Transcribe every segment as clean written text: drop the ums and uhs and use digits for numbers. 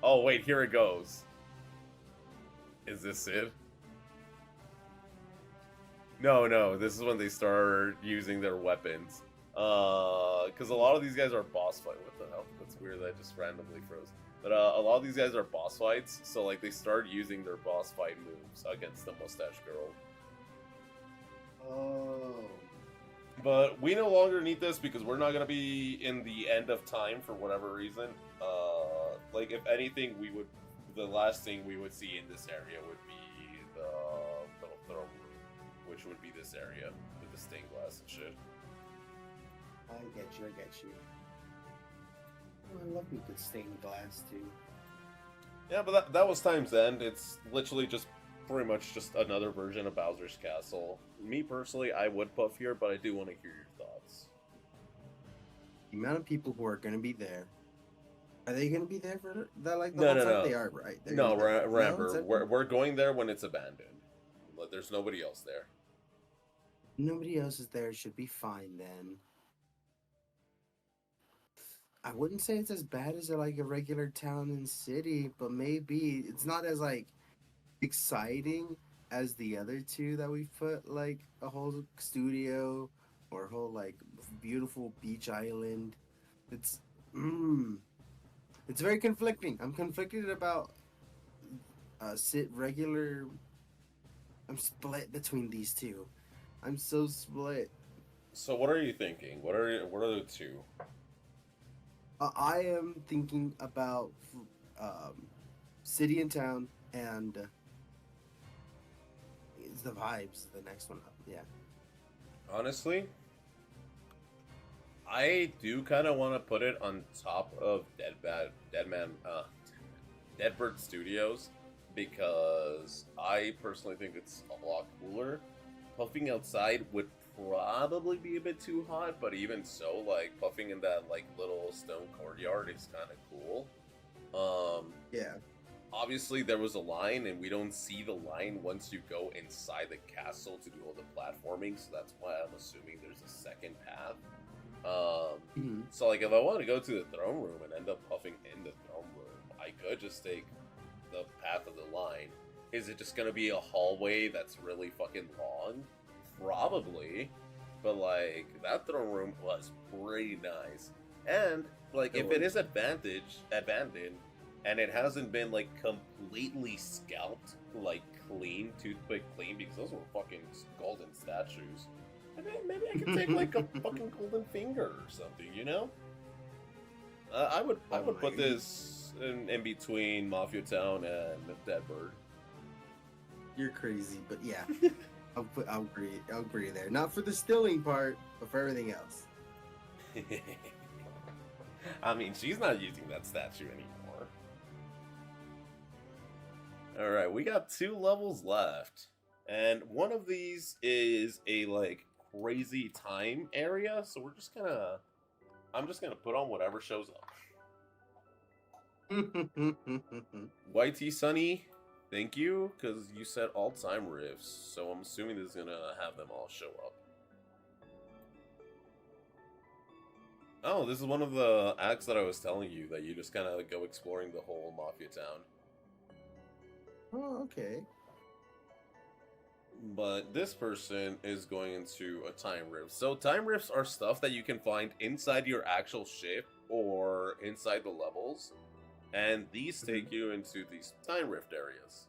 Oh, wait, here it goes. Is this it? No, no, this is when they start using their weapons. Because a lot of these guys are boss fight. What the hell? That's weird. That just randomly froze. But a lot of these guys are boss fights, so like they start using their boss fight moves against the mustache girl. Oh. But we no longer need this because we're not gonna be in the end of time for whatever reason. Like if anything, we would the last thing we would see in this area would be the little throne room, which would be this area with the stained glass and shit. I get you, I get you. Oh, I love me good stained glass, too. Yeah, but that was Time's End. It's literally just pretty much just another version of Bowser's Castle. Me personally, I would puff here, but I do want to hear your thoughts. The amount of people who are going to be there. Are they going to be there for that, like, the No, whole no, time? no. They are, right? They're No, gonna be there. remember, No, we're going there when it's abandoned. Like, there's nobody else there. nobody else is there. Should be fine, then. I wouldn't say it's as bad as like a regular town and city, but maybe it's not as like exciting as the other two that we've put like a whole studio or a whole like beautiful beach island. It's it's very conflicting. I'm conflicted about sit regular. I'm split between these two. I'm so split. So what are you thinking? What are the two? I am thinking about city and town and it's the vibes. The next one up, yeah. Honestly, I do kind of want to put it on top of Deadbird Studios because I personally think it's a lot cooler. Puffing outside would probably be a bit too hot, but even so, like puffing in that like little stone courtyard is kind of cool. Yeah. Obviously there was a line, and we don't see the line once you go inside the castle to do all the platforming. So that's why I'm assuming there's a second path. So like if I want to go to the throne room and end up puffing in the throne room, I could just take the path of the line. Is it just gonna be a hallway that's really fucking long? Probably, but like that throne room was pretty nice. And like if it is abandoned, and it hasn't been like completely scalped, like clean, toothpick clean, because those were fucking golden statues. Maybe I could take like a fucking golden finger or something, you know? I would put this in between Mafia Town and Deadbird. You're crazy, but yeah, I'll agree there. Not for the stilling part, but for everything else. I mean, she's not using that statue anymore. Alright, we got 2 levels left. And one of these is a, like, crazy time area, so I'm just gonna put on whatever shows up. YT Sunny, thank you, because you said all time riffs, so I'm assuming this is gonna have them all show up. Oh, this is one of the acts that I was telling you, that you just kind of go exploring the whole Mafia Town. Oh, okay. But this person is going into a time rift. So time rifts are stuff that you can find inside your actual ship or inside the levels. And these take you into these time rift areas.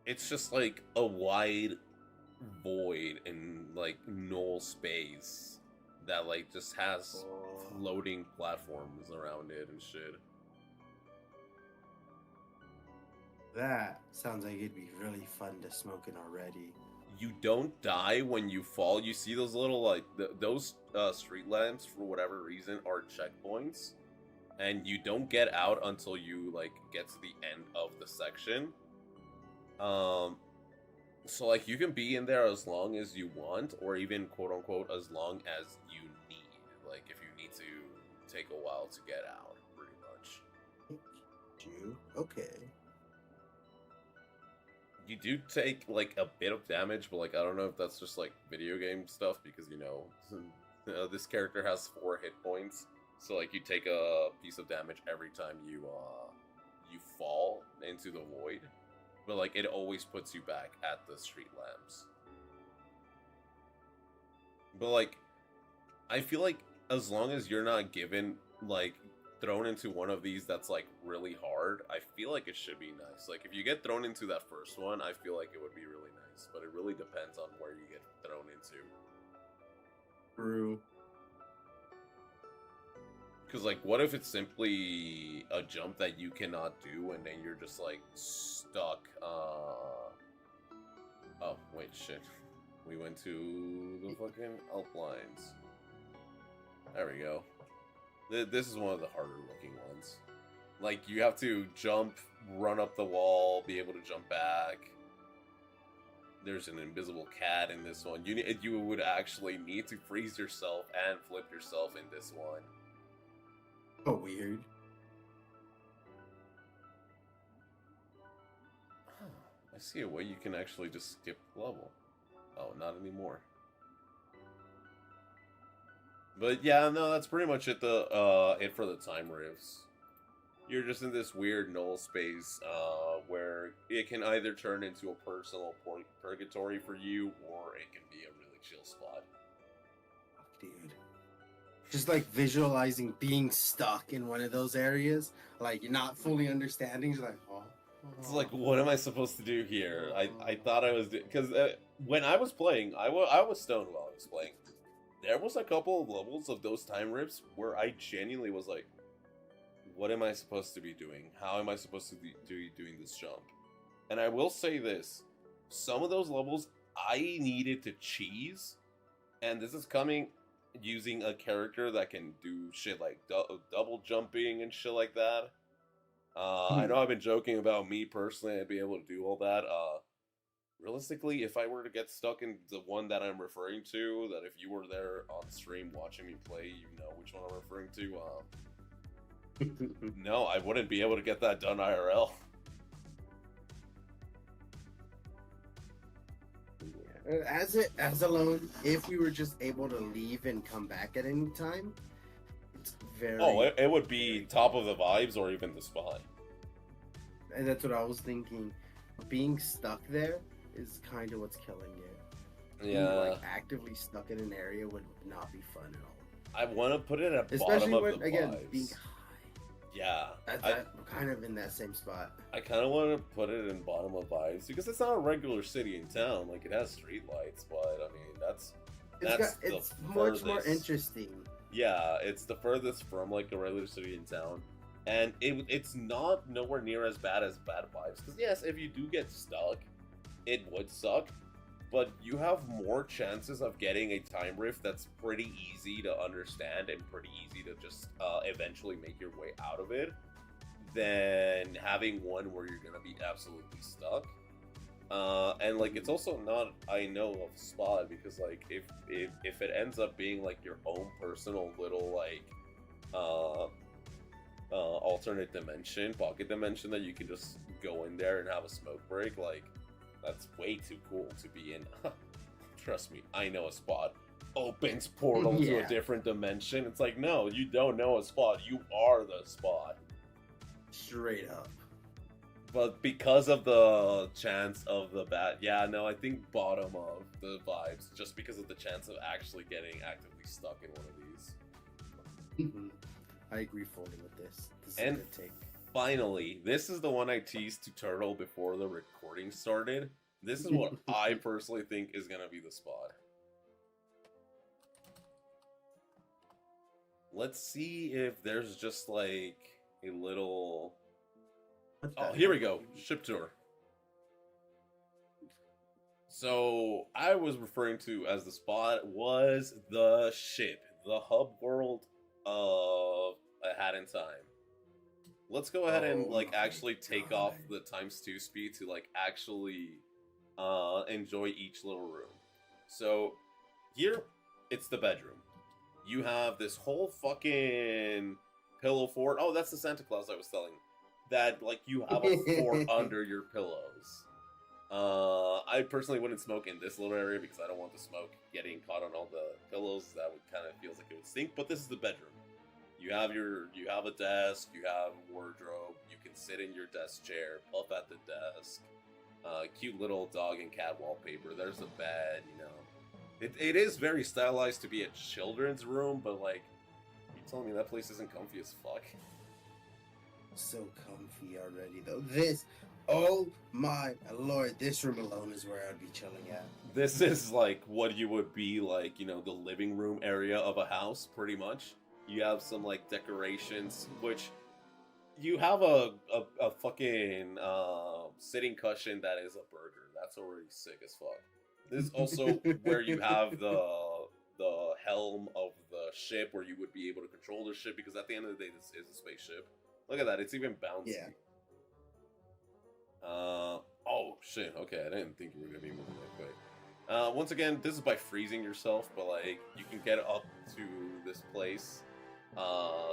It's just like a wide void in like null space that like just has floating platforms around it and shit. That sounds like it'd be really fun to smoke in already. You don't die when you fall. You see those little like those street lamps for whatever reason are checkpoints, and you don't get out until you like get to the end of the section. So like you can be in there as long as you want, or even quote unquote as long as you need. Like if you need to take a while to get out, pretty much. You okay? You do take like a bit of damage, but like I don't know if that's just like video game stuff because you know this character has 4 hit points, So like you take a piece of damage every time you fall into the void, but like it always puts you back at the street lamps. But like I feel like as long as you're not given like thrown into one of these that's like really hard, I feel like it should be nice. Like if you get thrown into that first one, I feel like it would be really nice, but it really depends on where you get thrown into. True. Because like what if it's simply a jump that you cannot do and then you're just like stuck oh wait, shit. We went to the fucking outlines. There we go. This is one of the harder looking ones. Like, you have to jump, run up the wall, be able to jump back. There's an invisible cat in this one. You would actually need to freeze yourself and flip yourself in this one. Oh, weird. I see a way you can actually just skip the level. Oh, not anymore. But yeah, no, that's pretty much it. It for the time rifts. You're just in this weird null space, where it can either turn into a personal purgatory for you, or it can be a really chill spot. Fuck, dude. Just like visualizing being stuck in one of those areas, like you're not fully understanding. You're like, oh. It's like, what am I supposed to do here? I thought I was because when I was playing, I was stoned while I was playing. There was a couple of levels of those time rifts where I genuinely was like, what am I supposed to be doing? How am I supposed to be doing this jump? And I will say this, some of those levels I needed to cheese, and this is coming using a character that can do shit like double jumping and shit like that. I know I've been joking about me personally, I'd be able to do all that. Realistically, if I were to get stuck in the one that I'm referring to, that if you were there on stream watching me play, you know which one I'm referring to. No, I wouldn't be able to get that done IRL. Yeah. As alone, if we were just able to leave and come back at any time, it's very. Oh, it would be top of the vibes or even the spot. And that's what I was thinking. Being stuck there is kind of what's killing it. Yeah. Being, like actively stuck in an area would not be fun at all. I want to put it at especially bottom when, of the again, vibes. being high. Yeah. I'm kind of in that same spot. I kind of want to put it in bottom of vibes because it's not a regular city in town. Like, it has street lights, but I mean, it's much more interesting. Yeah, it's the furthest from like a regular city in town, and it's not nowhere near as bad as bad vibes. Because yes, if you do get stuck, it would suck, but you have more chances of getting a time rift that's pretty easy to understand and pretty easy to just eventually make your way out of it than having one where you're gonna be absolutely stuck. And like it's also not I know of spot because like if it ends up being like your own personal little like alternate dimension, pocket dimension that you can just go in there and have a smoke break, like that's way too cool to be in. Trust me, I know a spot. Opens portal to a different dimension. It's like, no, you don't know a spot. You are the spot. Straight up. But because of the chance of the bat, yeah, no, I think bottom of the vibes, just because of the chance of actually getting actively stuck in one of these. I agree fully with this. This and is a good take. Finally, this is the one I teased to Turtle before the recording started. This is what I personally think is going to be the spot. Let's see if there's just like a little... Oh, here we go. Ship tour. So, I was referring to as the spot was the ship. The hub world of A Hat in Time. Let's go ahead and like actually take off the ×2 speed to like actually enjoy each little room. So, here, it's the bedroom. You have this whole fucking pillow fort. Oh, that's the Santa Claus I was telling. That, like, you have a fort under your pillows. I personally wouldn't smoke in this little area because I don't want the smoke getting caught on all the pillows. That would kind of feels like it would stink. But this is the bedroom. you have a desk, you have a wardrobe, you can sit in your desk chair, puff at the desk. Cute little dog and cat wallpaper. There's a bed, you know. It is very stylized to be a children's room, but like, you telling me that place isn't comfy as fuck? So comfy already though. This, oh my lord, this room alone is where I'd be chilling at. This is like what you would be like, you know, the living room area of a house, pretty much. You have some like decorations, which you have a fucking sitting cushion that is a burger. That's already sick as fuck. This is also where you have the helm of the ship, where you would be able to control the ship, because at the end of the day, this is a spaceship. Look at that; it's even bouncy. Yeah. Oh shit. Okay, I didn't think you were gonna be moving that quick. Once again, this is by freezing yourself, but like you can get up to this place.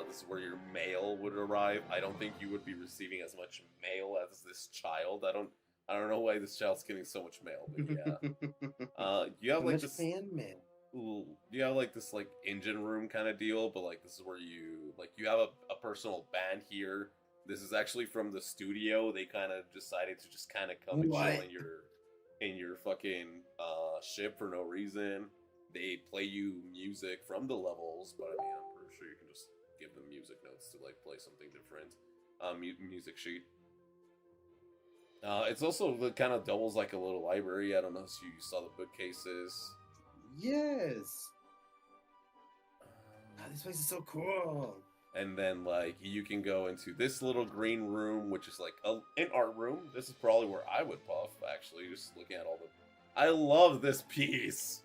This is where your mail would arrive. I don't think you would be receiving as much mail as this child. I don't know why this child's getting so much mail, but yeah. You have like this fan mail. Ooh, you have like this like engine room kind of deal, but like this is where you have a personal band here. This is actually from the studio. They kind of decided to just kind of come and chill in your fucking ship for no reason. They play you music from the levels, but I mean, I'm pretty sure you can just give them music notes to like play something different. Music sheet. It's also it kind of doubles like a little library. I don't know if you saw the bookcases. Yes. This place is so cool. And then like you can go into this little green room, which is like an art room. This is probably where I would puff, actually, just looking at all the. I love this piece.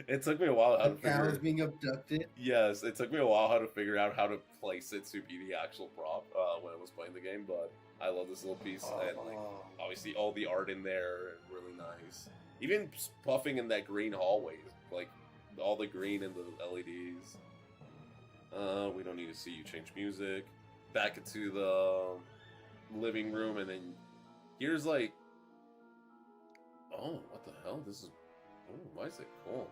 It took me a while how to figure. Cows being abducted. Yes, it took me a while how to figure out how to place it to be the actual prop when I was playing the game, but I love this little piece, and like obviously all the art in there, really nice. Even puffing in that green hallway, like all the green and the LEDs. We don't need to see you change music. Back into the living room, and then here's like, oh, what the hell? This is, oh, why is it cold?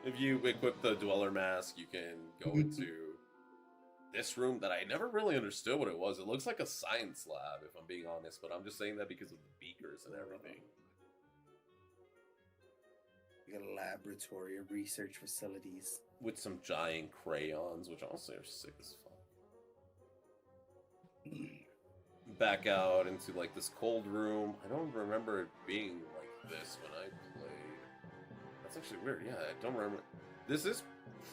If you equip the Dweller Mask, you can go into this room that I never really understood what it was. It looks like a science lab, if I'm being honest, but I'm just saying that because of the beakers and everything. We got a laboratory, a research facilities. With some giant crayons, which also are sick as fuck. Back out into like this cold room. I don't remember it being like this when I played. That's actually weird. Yeah, I don't remember. This is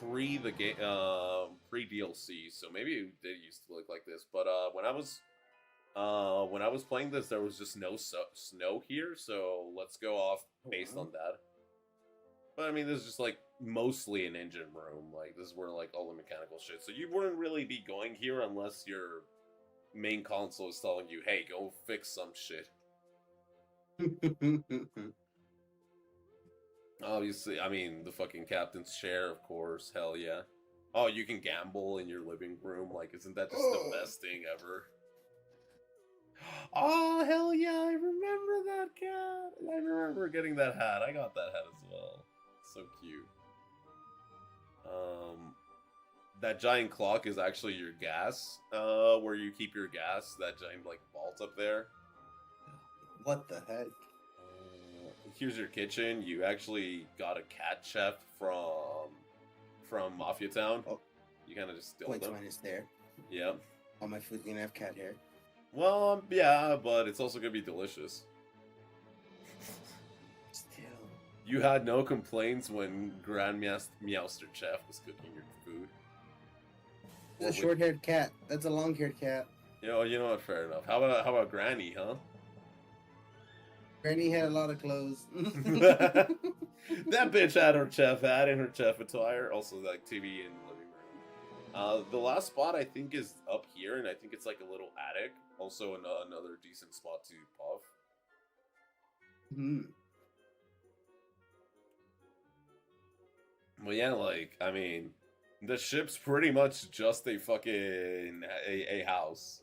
pre the game, pre DLC, so maybe it did used to look like this. But when I was playing this, there was just no snow here. So let's go off based on that. But I mean, this is just like mostly an engine room. Like this is where like all the mechanical shit. So you wouldn't really be going here unless your main console is telling you, "Hey, go fix some shit." Obviously, I mean the fucking captain's chair, of course. Hell yeah. Oh, you can gamble in your living room. Like, isn't that just the best thing ever? Oh hell yeah! I remember that cat. I remember getting that hat. I got that hat as well. So cute. That giant clock is actually your gas, where you keep your gas. That giant like vault up there. What the heck? Here's your kitchen. You actually got a cat chef from Mafia Town. Oh, you kind of just stole them. Mine is there. Yep. All my food's gonna have cat hair. Well, yeah, but it's also gonna be delicious. You had no complaints when Grand Meowster Chef was cooking your food. It's a short-haired cat. That's a long-haired cat. You know what? Fair enough. How about Granny, huh? Granny had a lot of clothes. That bitch had her chef hat and her chef attire. Also, like TV and living room. The last spot I think is up here, and I think it's like a little attic. Also, another decent spot to puff. Well, yeah, like, I mean, the ship's pretty much just a fucking a house.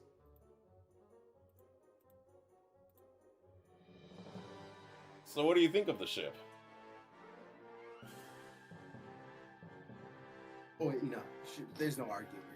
So what do you think of the ship? Oh, wait, no. there's no argument.